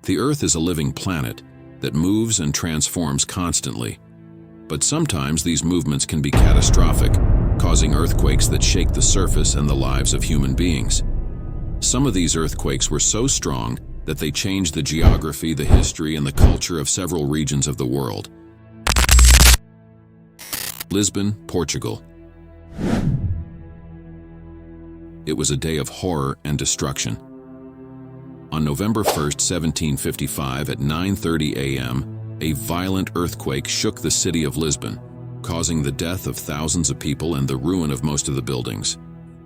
The Earth is a living planet that moves and transforms constantly. But sometimes these movements can be catastrophic, causing earthquakes that shake the surface and the lives of human beings. Some of these earthquakes were so strong that they changed the geography, the history, and the culture of several regions of the world. Lisbon, Portugal. It was a day of horror and destruction. On November 1st, 1755, at 9:30 a.m., a violent earthquake shook the city of Lisbon, causing the death of thousands of people and the ruin of most of the buildings.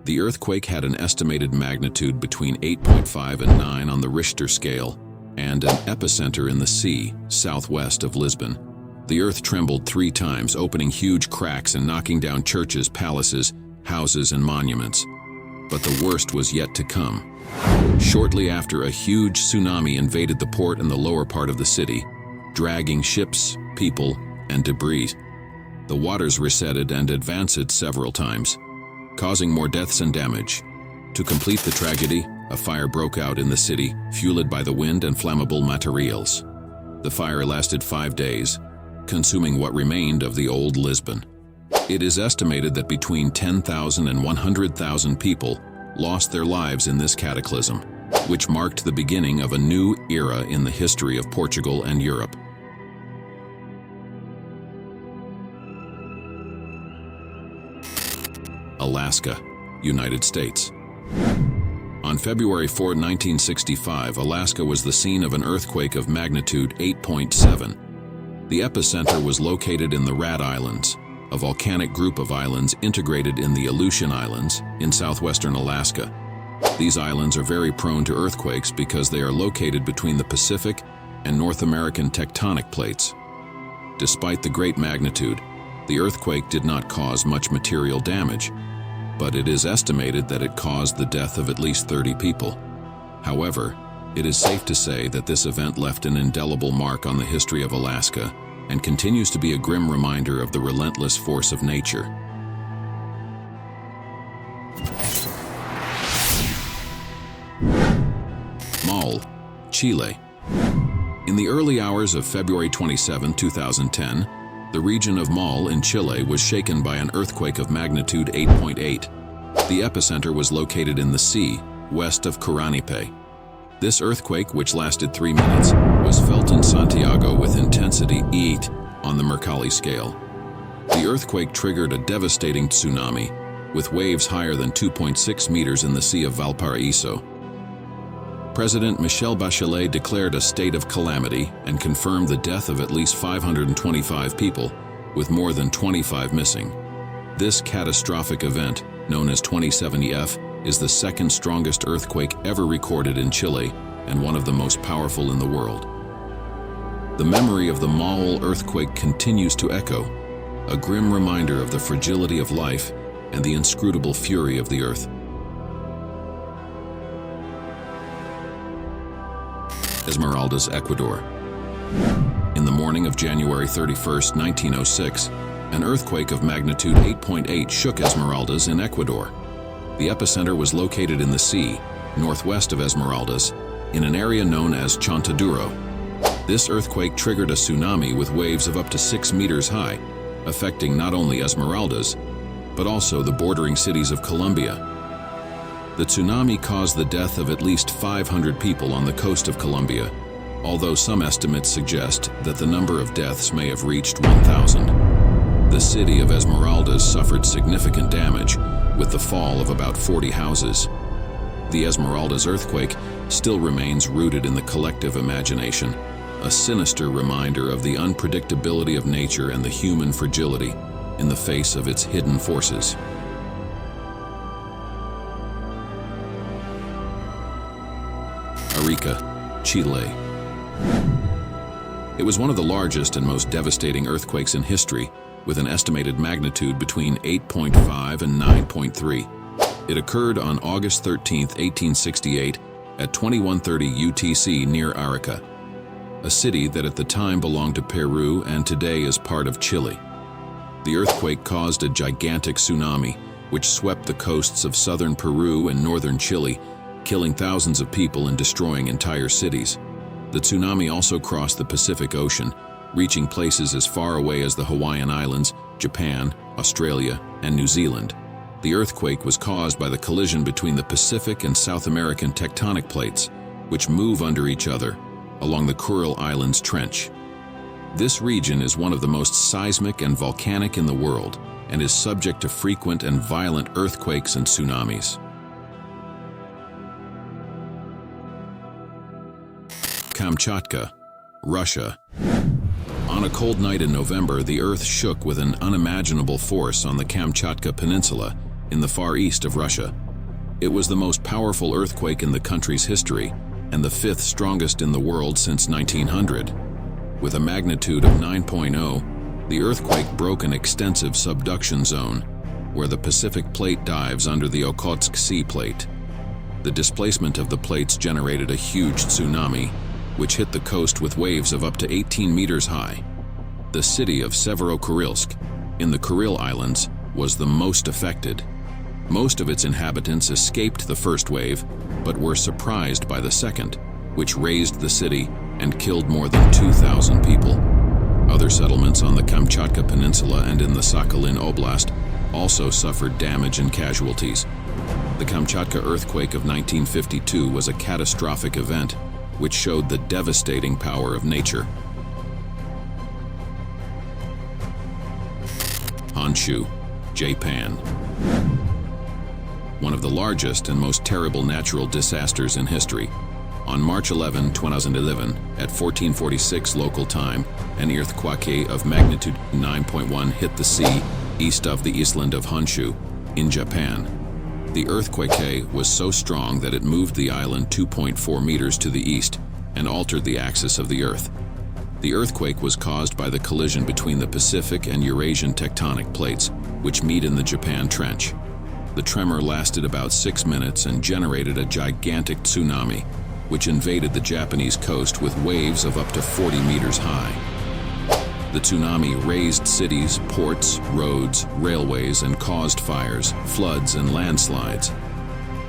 The earthquake had an estimated magnitude between 8.5 and 9 on the Richter scale, and an epicenter in the sea, southwest of Lisbon. The earth trembled 3 times, opening huge cracks and knocking down churches, palaces, houses, and monuments. But the worst was yet to come. Shortly after, a huge tsunami invaded the port and the lower part of the city, dragging ships, people, and debris. The waters receded and advanced several times, causing more deaths and damage. To complete the tragedy, a fire broke out in the city, fueled by the wind and flammable materials. The fire lasted 5 days, consuming what remained of the old Lisbon. It is estimated that between 10,000 and 100,000 people lost their lives in this cataclysm, which marked the beginning of a new era in the history of Portugal and Europe. Alaska, United States. On February 4, 1965, Alaska was the scene of an earthquake of magnitude 8.7. The epicenter was located in the Rat Islands, a volcanic group of islands integrated in the Aleutian Islands in southwestern Alaska. These islands are very prone to earthquakes because they are located between the Pacific and North American tectonic plates. Despite the great magnitude, the earthquake did not cause much material damage, but it is estimated that it caused the death of at least 30 people. However, it is safe to say that this event left an indelible mark on the history of Alaska and continues to be a grim reminder of the relentless force of nature. Mal, Chile. In the early hours of February 27, 2010, the region of Mal in Chile was shaken by an earthquake of magnitude 8.8. The epicenter was located in the sea, west of Curanipe. This earthquake, which lasted 3 minutes, was felt in Santiago with intensity 8 on the Mercalli scale. The earthquake triggered a devastating tsunami, with waves higher than 2.6 meters in the Sea of Valparaiso. President Michelle Bachelet declared a state of calamity and confirmed the death of at least 525 people, with more than 25 missing. This catastrophic event, known as 27F, is the second strongest earthquake ever recorded in Chile and one of the most powerful in the world. The memory of the Mal earthquake continues to echo, a grim reminder of the fragility of life and the inscrutable fury of the earth. Esmeraldas, Ecuador. In the morning of January 31, 1906, an earthquake of magnitude 8.8 shook Esmeraldas in Ecuador. The epicenter was located in the sea, northwest of Esmeraldas, in an area known as Chontaduro. This earthquake triggered a tsunami with waves of up to 6 meters high, affecting not only Esmeraldas, but also the bordering cities of Colombia. The tsunami caused the death of at least 500 people on the coast of Colombia, although some estimates suggest that the number of deaths may have reached 1,000. The city of Esmeraldas suffered significant damage, with the fall of about 40 houses. The Esmeraldas earthquake still remains rooted in the collective imagination, a sinister reminder of the unpredictability of nature and the human fragility in the face of its hidden forces. Arica, Chile. It was one of the largest and most devastating earthquakes in history, with an estimated magnitude between 8.5 and 9.3. It occurred on August 13, 1868, at 2130 UTC near Arica, a city that at the time belonged to Peru and today is part of Chile. The earthquake caused a gigantic tsunami, which swept the coasts of southern Peru and northern Chile, killing thousands of people and destroying entire cities. The The tsunami also crossed the Pacific Ocean, reaching places as far away as the Hawaiian Islands, Japan, Australia, and New Zealand. The earthquake was caused by the collision between the Pacific and South American tectonic plates, which move under each other along the Kuril Islands Trench. This region is one of the most seismic and volcanic in the world and is subject to frequent and violent earthquakes and tsunamis. Kamchatka, Russia. On a cold night in November, the earth shook with an unimaginable force on the Kamchatka Peninsula in the far east of Russia. It was the most powerful earthquake in the country's history and the fifth strongest in the world since 1900. With a magnitude of 9.0, the earthquake broke an extensive subduction zone where the Pacific Plate dives under the Okhotsk Sea Plate. The displacement of the plates generated a huge tsunami, which hit the coast with waves of up to 18 meters high. The city of Severokurilsk, in the Kuril Islands, was the most affected. Most of its inhabitants escaped the first wave, but were surprised by the second, which razed the city and killed more than 2,000 people. Other settlements on the Kamchatka Peninsula and in the Sakhalin Oblast also suffered damage and casualties. The Kamchatka earthquake of 1952 was a catastrophic event, which showed the devastating power of nature. Honshu, Japan. One of the largest and most terrible natural disasters in history. On March 11, 2011, at 1446 local time, an earthquake of magnitude 9.1 hit the sea east of the island of Honshu, in Japan. The earthquake was so strong that it moved the island 2.4 meters to the east and altered the axis of the Earth. The earthquake was caused by the collision between the Pacific and Eurasian tectonic plates, which meet in the Japan Trench. The tremor lasted about 6 minutes and generated a gigantic tsunami, which invaded the Japanese coast with waves of up to 40 meters high. The tsunami razed cities, ports, roads, railways, and caused fires, floods, and landslides.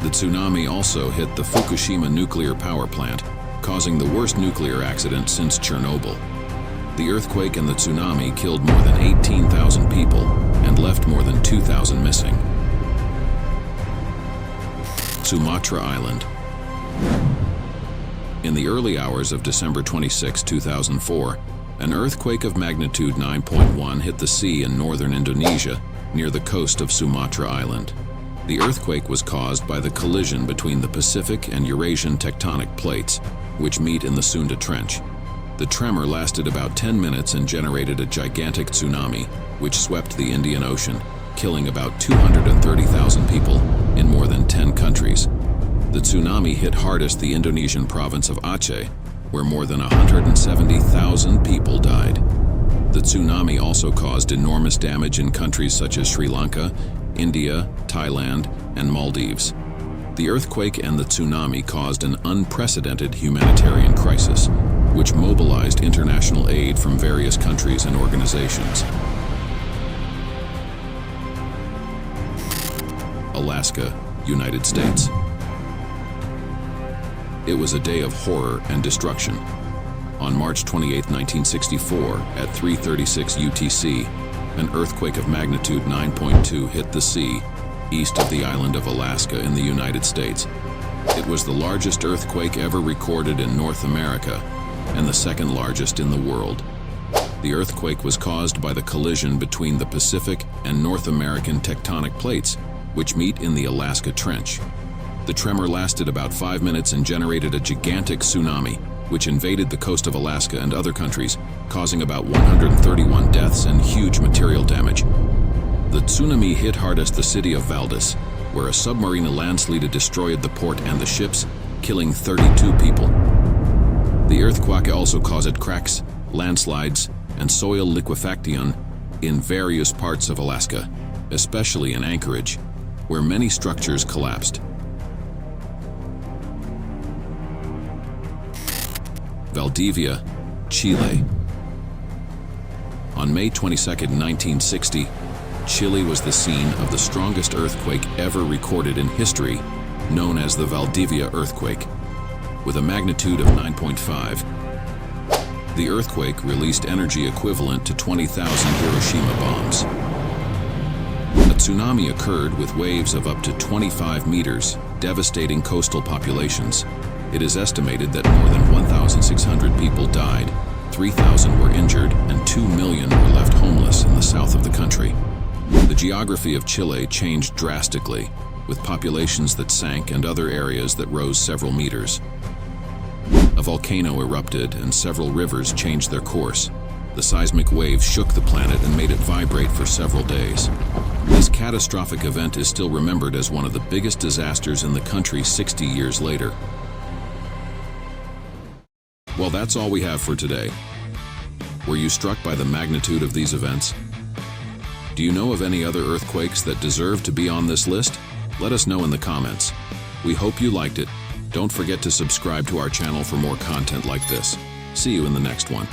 The tsunami also hit the Fukushima nuclear power plant, causing the worst nuclear accident since Chernobyl. The earthquake and the tsunami killed more than 18,000 people and left more than 2,000 missing. Sumatra Island. In the early hours of December 26, 2004, an earthquake of magnitude 9.1 hit the sea in northern Indonesia, near the coast of Sumatra Island. The earthquake was caused by the collision between the Pacific and Eurasian tectonic plates, which meet in the Sunda Trench. The tremor lasted about 10 minutes and generated a gigantic tsunami, which swept the Indian Ocean, killing about 230,000 people in more than 10 countries. The tsunami hit hardest the Indonesian province of Aceh, where more than 170,000 people died. The tsunami also caused enormous damage in countries such as Sri Lanka, India, Thailand, and Maldives. The earthquake and the tsunami caused an unprecedented humanitarian crisis, which mobilized international aid from various countries and organizations. Alaska, United States. It was a day of horror and destruction. On March 28, 1964, at 3:36 UTC, an earthquake of magnitude 9.2 hit the sea east of the island of Alaska in the United States. It was the largest earthquake ever recorded in North America and the second largest in the world. The earthquake was caused by the collision between the Pacific and North American tectonic plates, which meet in the Alaska Trench. The tremor lasted about 5 minutes and generated a gigantic tsunami, which invaded the coast of Alaska and other countries, causing about 131 deaths and huge material damage. The tsunami hit hardest the city of Valdez, where a submarine landslide destroyed the port and the ships, killing 32 people. The earthquake also caused cracks, landslides, and soil liquefaction in various parts of Alaska, especially in Anchorage, where many structures collapsed. Valdivia, Chile. On May 22, 1960, Chile was the scene of the strongest earthquake ever recorded in history, known as the Valdivia earthquake. with a magnitude of 9.5. The earthquake released energy equivalent to 20,000 Hiroshima bombs. A tsunami occurred with waves of up to 25 meters, devastating coastal populations. It is estimated that more than 1,600 people died, 3,000 were injured, and 2 million were left homeless in the south of the country. The geography of Chile changed drastically, with populations that sank and other areas that rose several meters. A volcano erupted and several rivers changed their course. The seismic waves shook the planet and made it vibrate for several days. This catastrophic event is still remembered as one of the biggest disasters in the country 60 years later. Well, that's all we have for today. Were you struck by the magnitude of these events? Do you know of any other earthquakes that deserve to be on this list? Let us know in the comments. We hope you liked it. Don't forget to subscribe to our channel for more content like this. See you in the next one.